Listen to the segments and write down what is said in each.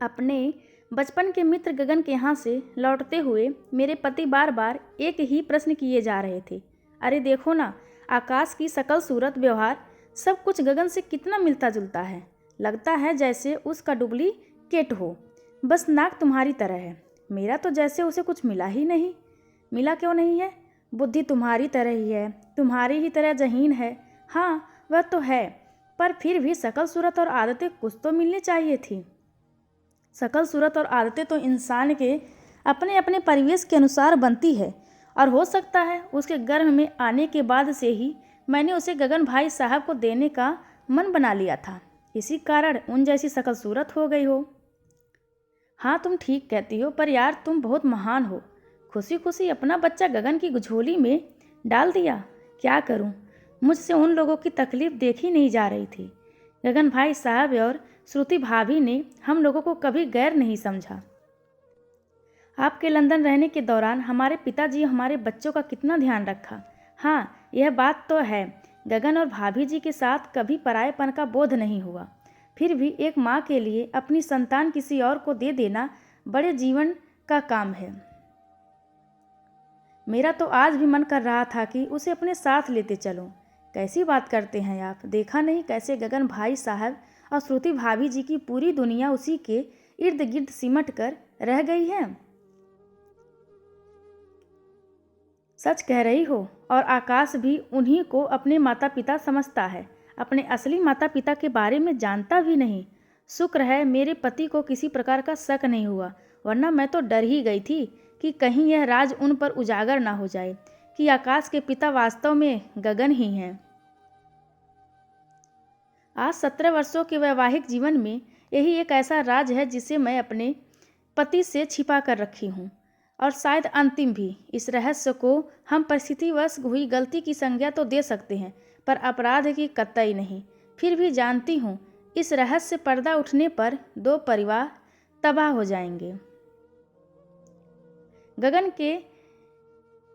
अपने बचपन के मित्र गगन के यहाँ से लौटते हुए मेरे पति बार बार एक ही प्रश्न किए जा रहे थे। अरे देखो ना, आकाश की शकल सूरत व्यवहार सब कुछ गगन से कितना मिलता जुलता है। लगता है जैसे उसका डुप्लीकेट हो, बस नाक तुम्हारी तरह है। मेरा तो जैसे उसे कुछ मिला ही नहीं। मिला क्यों नहीं है? बुद्धि तुम्हारी तरह ही है, तुम्हारी ही तरह जहीन है। हाँ वह तो है, पर फिर भी शकल सूरत और आदतें कुछ तो मिलनी चाहिए थी। शकल सूरत और आदतें तो इंसान के अपने अपने परिवेश के अनुसार बनती है, और हो सकता है उसके गर्भ में आने के बाद से ही मैंने उसे गगन भाई साहब को देने का मन बना लिया था। इसी कारण उन जैसी शकल सूरत हो गई हो। हाँ तुम ठीक कहती हो, पर यार तुम बहुत महान हो। खुशी खुशी अपना बच्चा गगन की झोली में डाल दिया। क्या करूं, मुझसे उन लोगों की तकलीफ देखी नहीं जा रही थी। गगन भाई साहब और श्रुति भाभी ने हम लोगों को कभी गैर नहीं समझा। आपके लंदन रहने के दौरान हमारे पिताजी हमारे बच्चों का कितना ध्यान रखा। हाँ यह बात तो है, गगन और भाभी जी के साथ कभी परायेपन का बोध नहीं हुआ। फिर भी एक माँ के लिए अपनी संतान किसी और को दे देना बड़े जीवन का काम है। मेरा तो आज भी मन कर रहा था कि उसे अपने साथ लेते चलूं। कैसी बात करते हैं आप, देखा नहीं कैसे गगन भाई साहब और श्रुति भाभी जी की पूरी दुनिया उसी के इर्द गिर्द सिमट कर रह गई है। सच कह रही हो, और आकाश भी उन्हीं को अपने माता पिता समझता है, अपने असली माता पिता के बारे में जानता भी नहीं। शुक्र है मेरे पति को किसी प्रकार का शक नहीं हुआ, वरना मैं तो डर ही गई थी कि कहीं यह राज उन पर उजागर ना हो जाए कि आकाश के पिता वास्तव में गगन ही हैं। आज 17 वर्षों के वैवाहिक जीवन में यही एक ऐसा राज है जिसे मैं अपने पति से छिपा कर रखी हूँ, और शायद अंतिम भी। इस रहस्य को हम परिस्थितिवश हुई गलती की संज्ञा तो दे सकते हैं, पर अपराध की कतई नहीं। फिर भी जानती हूँ इस रहस्य पर्दा उठने पर 2 परिवार तबाह हो जाएंगे। गगन के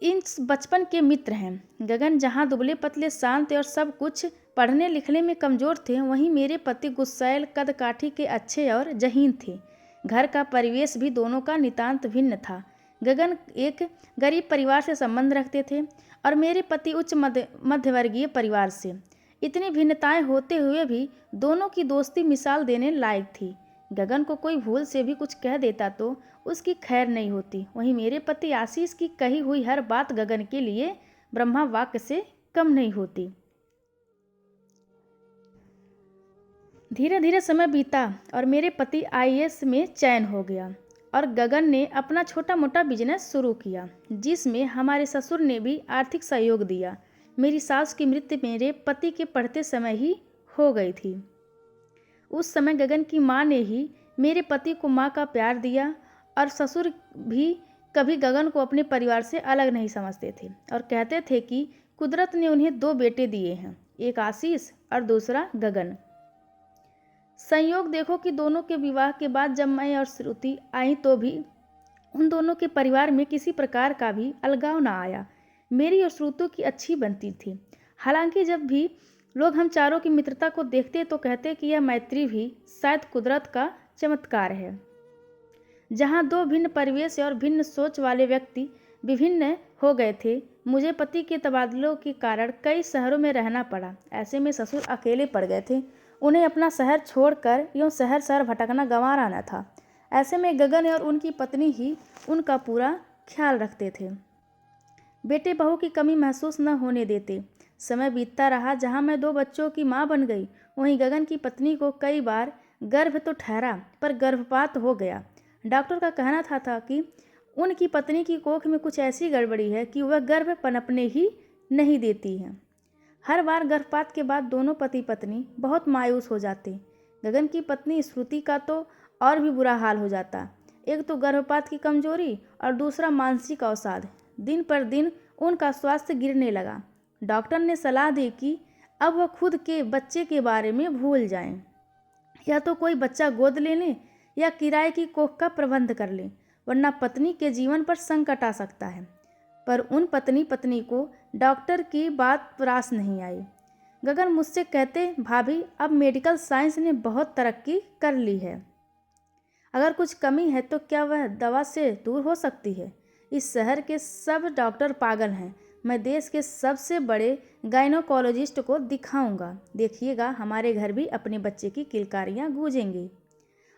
इन बचपन के मित्र हैं। गगन जहाँ दुबले पतले शांत और सब कुछ पढ़ने लिखने में कमज़ोर थे, वहीं मेरे पति गुस्सैल कद काठी के अच्छे और जहीन थे। घर का परिवेश भी दोनों का नितांत भिन्न था। गगन एक गरीब परिवार से संबंध रखते थे और मेरे पति उच्च मध्यवर्गीय परिवार से। इतनी भिन्नताएं होते हुए भी दोनों की दोस्ती मिसाल देने लायक थी। गगन को कोई भूल से भी कुछ कह देता तो उसकी खैर नहीं होती, वहीं मेरे पति आशीष की कही हुई हर बात गगन के लिए ब्रह्मा वाक्य से कम नहीं होती। धीरे धीरे समय बीता और मेरे पति आईएएस में चयन हो गया, और गगन ने अपना छोटा मोटा बिजनेस शुरू किया, जिसमें हमारे ससुर ने भी आर्थिक सहयोग दिया। मेरी सास की मृत्यु मेरे पति के पढ़ते समय ही हो गई थी। उस समय गगन की माँ ने ही मेरे पति को माँ का प्यार दिया, और ससुर भी कभी गगन को अपने परिवार से अलग नहीं समझते थे और कहते थे कि कुदरत ने उन्हें 2 बेटे दिए हैं, एक आशीष और दूसरा गगन। संयोग देखो कि दोनों के विवाह के बाद जब मैं और श्रुति आई तो भी उन दोनों के परिवार में किसी प्रकार का भी अलगाव ना आया। मेरी और श्रुति की अच्छी बनती थी। हालांकि जब भी लोग हम चारों की मित्रता को देखते तो कहते कि यह मैत्री भी शायद कुदरत का चमत्कार है। जहाँ 2 भिन्न परिवेश और भिन्न सोच वाले व्यक्ति विभिन्न हो गए थे, मुझे पति के तबादलों के कारण कई शहरों में रहना पड़ा। ऐसे में ससुर अकेले पड़ गए थे। उन्हें अपना शहर छोड़कर यूँ शहर शहर भटकना गंवार आना था। ऐसे में गगन और उनकी पत्नी ही उनका पूरा ख्याल रखते थे, बेटे बहू की कमी महसूस न होने देते। समय बीतता रहा। जहाँ मैं 2 बच्चों की माँ बन गई, वहीं गगन की पत्नी को कई बार गर्भ तो ठहरा, पर गर्भपात हो गया। डॉक्टर का कहना था कि उनकी पत्नी की कोख में कुछ ऐसी गड़बड़ी है कि वह गर्भ पनपने ही नहीं देती है। हर बार गर्भपात के बाद दोनों पति पत्नी बहुत मायूस हो जाते। गगन की पत्नी श्रुति का तो और भी बुरा हाल हो जाता। एक तो गर्भपात की कमजोरी और दूसरा मानसिक अवसाद। दिन पर दिन उनका स्वास्थ्य गिरने लगा। डॉक्टर ने सलाह दी कि अब वह खुद के बच्चे के बारे में भूल जाएं, या तो कोई बच्चा गोद ले लें या किराए की कोख का प्रबंध कर लें, वरना पत्नी के जीवन पर संकट आ सकता है। पर उन पत्नी को डॉक्टर की बात रास नहीं आई। गगन मुझसे कहते, भाभी अब मेडिकल साइंस ने बहुत तरक्की कर ली है, अगर कुछ कमी है तो क्या वह दवा से दूर हो सकती है? इस शहर के सब डॉक्टर पागल हैं। मैं देश के सबसे बड़े गायनोकोलॉजिस्ट को दिखाऊंगा। देखिएगा, हमारे घर भी अपने बच्चे की किलकारियां गूंजेंगी।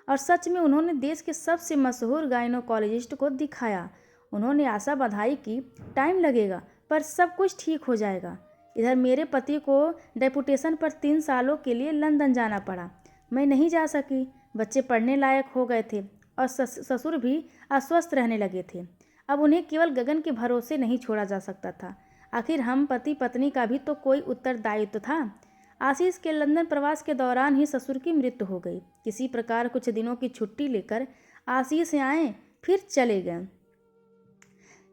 और सच में उन्होंने देश के सबसे मशहूर गायनोकोलॉजिस्ट को दिखाया। उन्होंने आशा बधाई की, टाइम लगेगा पर सब कुछ ठीक हो जाएगा। इधर मेरे पति को डेपुटेशन पर 3 सालों के लिए लंदन जाना पड़ा। मैं नहीं जा सकी। बच्चे पढ़ने लायक हो गए थे और ससुर भी अस्वस्थ रहने लगे थे। अब उन्हें केवल गगन के भरोसे नहीं छोड़ा जा सकता था। आखिर हम पति पत्नी का भी तो कोई उत्तरदायित्व था। आशीष के लंदन प्रवास के दौरान ही ससुर की मृत्यु हो गई। किसी प्रकार कुछ दिनों की छुट्टी लेकर आशीष आए, फिर चले गए।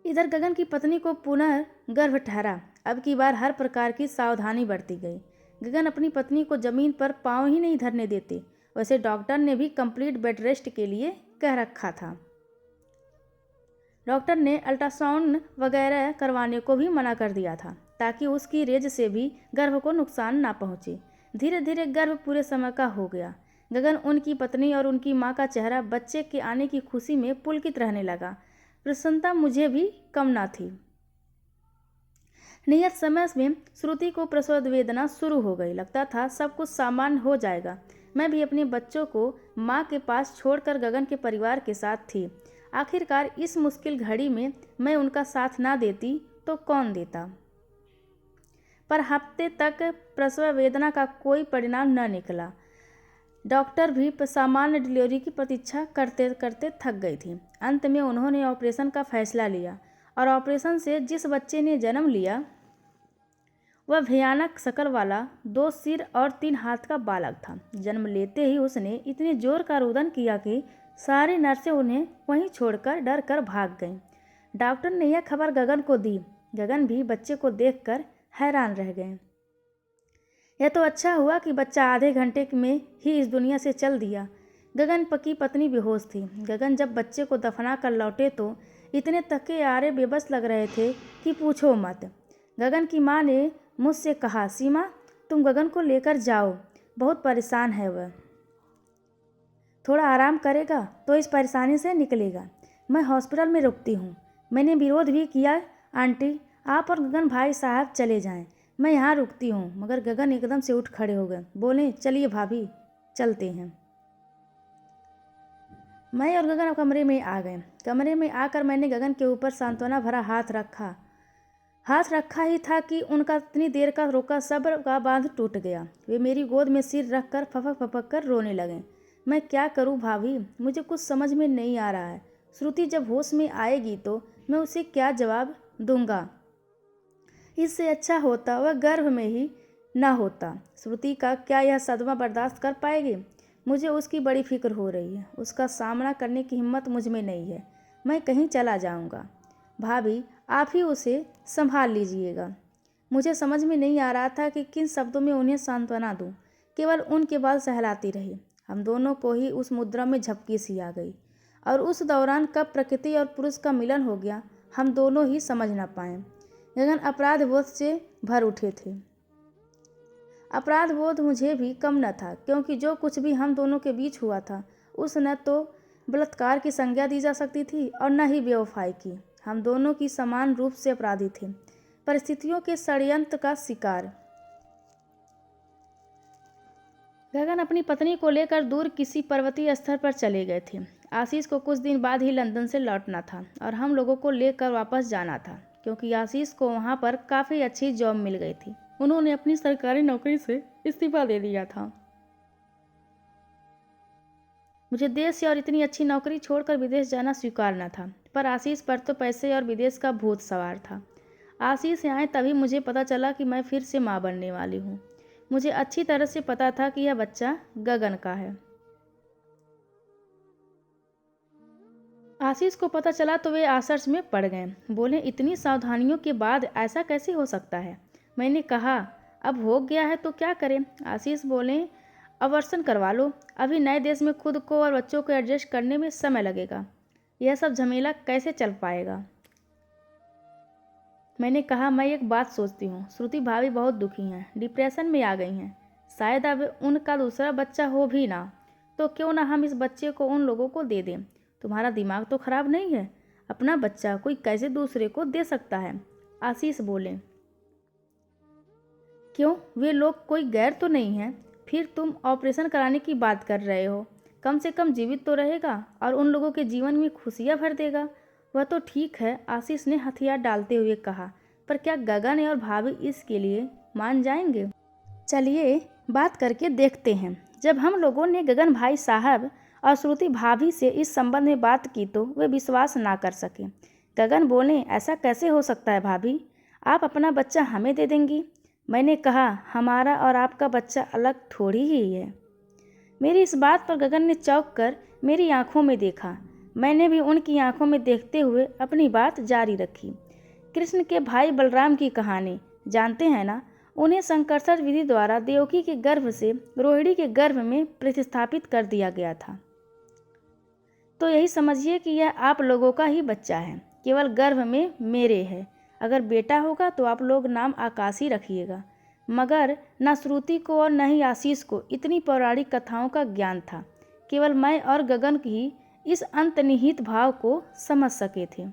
इधर गगन की पत्नी को पुनः गर्भ ठहरा। अब की बार हर प्रकार की सावधानी बरती गई। गगन अपनी पत्नी को जमीन पर पाँव ही नहीं धरने देते। वैसे डॉक्टर ने भी कंप्लीट बेड रेस्ट के लिए कह रखा था। डॉक्टर ने अल्ट्रासाउंड वगैरह करवाने को भी मना कर दिया था ताकि उसकी रेज से भी गर्भ को नुकसान ना पहुंचे। धीरे धीरे गर्भ पूरे समय का हो गया। गगन, उनकी पत्नी और उनकी माँ का चेहरा बच्चे के आने की खुशी में पुलकित रहने लगा। प्रसन्नता मुझे भी कम ना थी। नियत समय में श्रुति को प्रसव वेदना शुरू हो गई। लगता था सब कुछ सामान्य हो जाएगा। मैं भी अपने बच्चों को माँ के पास छोड़कर गगन के परिवार के साथ थी। आखिरकार इस मुश्किल घड़ी में मैं उनका साथ ना देती तो कौन देता। पर हफ्ते तक प्रसव वेदना का कोई परिणाम न निकला। डॉक्टर भी सामान्य डिलीवरी की प्रतीक्षा करते करते थक गई थी। अंत में उन्होंने ऑपरेशन का फैसला लिया और ऑपरेशन से जिस बच्चे ने जन्म लिया वह भयानक शक्ल वाला 2 सिर और 3 हाथ का बालक था। जन्म लेते ही उसने इतने जोर का रुदन किया कि सारी नर्सें उन्हें वहीं छोड़कर डर कर भाग गईं। डॉक्टर ने यह खबर गगन को दी। गगन भी बच्चे को देखकर हैरान रह गए। यह तो अच्छा हुआ कि बच्चा आधे घंटे में ही इस दुनिया से चल दिया। गगन की पत्नी बेहोश थी। गगन जब बच्चे को दफना कर लौटे तो इतने थके आरे बेबस लग रहे थे कि पूछो मत। गगन की माँ ने मुझसे कहा, सीमा, तुम गगन को लेकर जाओ, बहुत परेशान है वह। थोड़ा आराम करेगा तो इस परेशानी से निकलेगा। मैं हॉस्पिटल में रुकती हूँ। मैंने विरोध भी किया, आंटी आप और गगन भाई साहब चले जाएं, मैं यहाँ रुकती हूँ। मगर गगन एकदम से उठ खड़े हो गए, बोले, चलिए भाभी, चलते हैं। मैं और गगन कमरे में आ गए। कमरे में आकर मैंने गगन के ऊपर सांत्वना भरा हाथ रखा ही था कि उनका इतनी देर का रोका सब्र का बांध टूट गया। वे मेरी गोद में सिर रख कर फपक फपक कर रोने लगे। मैं क्या करूं भाभी, मुझे कुछ समझ में नहीं आ रहा है। श्रुति जब होश में आएगी तो मैं उसे क्या जवाब दूंगा। इससे अच्छा होता वह गर्भ में ही ना होता। श्रुति का क्या यह सदमा बर्दाश्त कर पाएगी? मुझे उसकी बड़ी फिक्र हो रही है। उसका सामना करने की हिम्मत मुझ में नहीं है। मैं कहीं चला जाऊंगा। भाभी, आप ही उसे संभाल लीजिएगा। मुझे समझ में नहीं आ रहा था कि किन शब्दों में उन्हें सांत्वना दूं। केवल उनके बाल सहलाती रही। हम दोनों को ही उस मुद्रा में झपकी सी आ गई और उस दौरान कब प्रकृति और पुरुष का मिलन हो गया हम दोनों ही समझ न पाए। गगन अपराध बोध से भर उठे थे। अपराध बोध मुझे भी कम न था, क्योंकि जो कुछ भी हम दोनों के बीच हुआ था उस न तो बलात्कार की संज्ञा दी जा सकती थी और न ही बेवफाई की। हम दोनों की समान रूप से अपराधी थे, परिस्थितियों के षड्यंत्र का शिकार। गगन अपनी पत्नी को लेकर दूर किसी पर्वतीय स्थल पर चले गए थे। आशीष को कुछ दिन बाद ही लंदन से लौटना था और हम लोगों को लेकर वापस जाना था, क्योंकि आशीष को वहाँ पर काफ़ी अच्छी जॉब मिल गई थी। उन्होंने अपनी सरकारी नौकरी से इस्तीफा दे दिया था। मुझे देश से और इतनी अच्छी नौकरी छोड़कर विदेश जाना स्वीकार न था, पर आशीष पर तो पैसे और विदेश का भूत सवार था। आशीष आए तभी मुझे पता चला कि मैं फिर से माँ बनने वाली हूँ। मुझे अच्छी तरह से पता था कि यह बच्चा गगन का है। आशीष को पता चला तो वे आश्चर्य में पड़ गए। बोले, इतनी सावधानियों के बाद ऐसा कैसे हो सकता है? मैंने कहा, अब हो गया है तो क्या करें। आशीष बोले, अबॉर्शन करवा लो। अभी नए देश में खुद को और बच्चों को एडजस्ट करने में समय लगेगा। यह सब झमेला कैसे चल पाएगा? मैंने कहा, मैं एक बात सोचती हूँ। श्रुति भाभी बहुत दुखी हैं, डिप्रेशन में आ गई हैं। शायद अब उनका दूसरा बच्चा हो भी ना। तो क्यों ना हम इस बच्चे को उन लोगों को दे दें। तुम्हारा दिमाग तो खराब नहीं है? अपना बच्चा कोई कैसे दूसरे को दे सकता है? आशीष बोले। क्यों, वे लोग कोई गैर तो नहीं है? फिर तुम ऑपरेशन कराने की बात कर रहे हो। कम से कम जीवित तो रहेगा और उन लोगों के जीवन में खुशियाँ भर देगा। वह तो ठीक है, आशीष ने हथियार डालते हुए कहा, पर क्या गगन और भाभी इसके लिए मान जाएंगे? चलिए बात करके देखते हैं। जब हम लोगों ने गगन भाई साहब और श्रुति भाभी से इस संबंध में बात की तो वे विश्वास ना कर सके। गगन बोले, ऐसा कैसे हो सकता है भाभी? आप अपना बच्चा हमें दे देंगी? मैंने कहा, हमारा और आपका बच्चा अलग थोड़ी ही है। मेरी इस बात पर गगन ने चौंक कर मेरी आंखों में देखा। मैंने भी उनकी आंखों में देखते हुए अपनी बात जारी रखी। कृष्ण के भाई बलराम की कहानी जानते हैं ना? उन्हें संकर्षण विधि द्वारा देवकी के गर्भ से रोहिणी के गर्भ में प्रतिस्थापित कर दिया गया था। तो यही समझिए कि यह आप लोगों का ही बच्चा है, केवल गर्भ में मेरे है। अगर बेटा होगा तो आप लोग नाम आकाश ही रखिएगा। मगर न श्रुति को और न ही आशीष को इतनी पौराणिक कथाओं का ज्ञान था। केवल मैं और गगन ही इस अंतर्निहित भाव को समझ सके थे।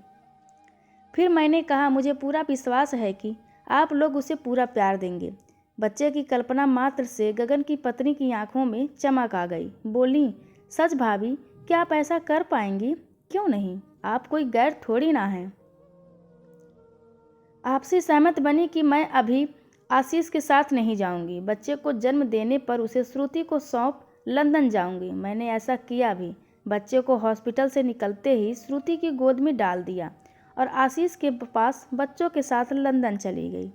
फिर मैंने कहा, मुझे पूरा विश्वास है कि आप लोग उसे पूरा प्यार देंगे। बच्चे की कल्पना मात्र से गगन की पत्नी की आंखों में चमक आ गई। बोली, सच भाभी, क्या आप ऐसा कर पाएंगी? क्यों नहीं, आप कोई गैर थोड़ी ना हैं। आपसे सहमत बनी कि मैं अभी आशीष के साथ नहीं जाऊंगी। बच्चे को जन्म देने पर उसे श्रुति को सौंप लंदन जाऊंगी। मैंने ऐसा किया भी। बच्चे को हॉस्पिटल से निकलते ही श्रुति की गोद में डाल दिया और आशीष के पास बच्चों के साथ लंदन चली गई।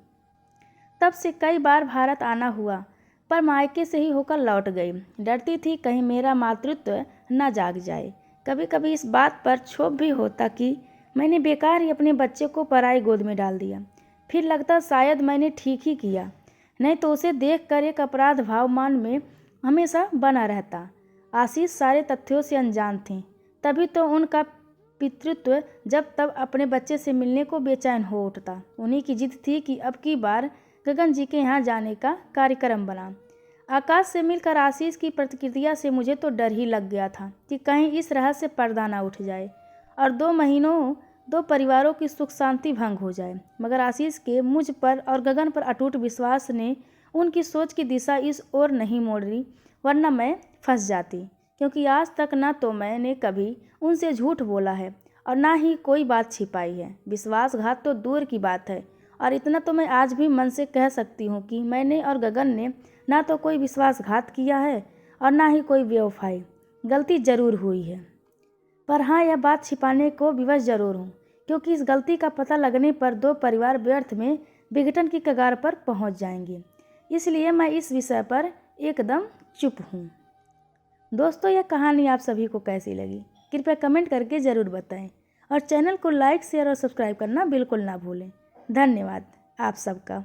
तब से कई बार भारत आना हुआ, पर मायके से ही होकर लौट गई। डरती थी कहीं मेरा मातृत्व न जाग जाए। कभी कभी इस बात पर क्षोभ भी होता कि मैंने बेकार ही अपने बच्चे को पराई गोद में डाल दिया। फिर लगता शायद मैंने ठीक ही किया, नहीं तो उसे देखकर एक अपराध भाव मन में हमेशा बना रहता। आशीष सारे तथ्यों से अनजान थी, तभी तो उनका पितृत्व जब तब अपने बच्चे से मिलने को बेचैन हो उठता। उन्हीं की जिद थी कि अब की बार गगन जी के यहाँ जाने का कार्यक्रम बना। आकाश से मिलकर आशीष की प्रतिक्रिया से मुझे तो डर ही लग गया था कि कहीं इस रहस्य से पर्दा ना उठ जाए और 2 महीनों 2 परिवारों की सुख शांति भंग हो जाए। मगर आशीष के मुझ पर और गगन पर अटूट विश्वास ने उनकी सोच की दिशा इस ओर नहीं मोड़ी, वरना मैं फंस जाती। क्योंकि आज तक ना तो मैंने कभी उनसे झूठ बोला है और ना ही कोई बात छिपाई है। विश्वासघात तो दूर की बात है, और इतना तो मैं आज भी मन से कह सकती हूँ कि मैंने और गगन ने ना तो कोई विश्वासघात किया है और ना ही कोई बेवफाई। गलती ज़रूर हुई है, पर हाँ, यह बात छिपाने को विवश ज़रूर हूँ, क्योंकि इस गलती का पता लगने पर 2 परिवार व्यर्थ में विघटन की कगार पर पहुँच जाएंगे। इसलिए मैं इस विषय पर एकदम चुप हूँ। दोस्तों, यह कहानी आप सभी को कैसी लगी कृपया कमेंट करके ज़रूर बताएं, और चैनल को लाइक, शेयर और सब्सक्राइब करना बिल्कुल ना भूलें। धन्यवाद आप सबका।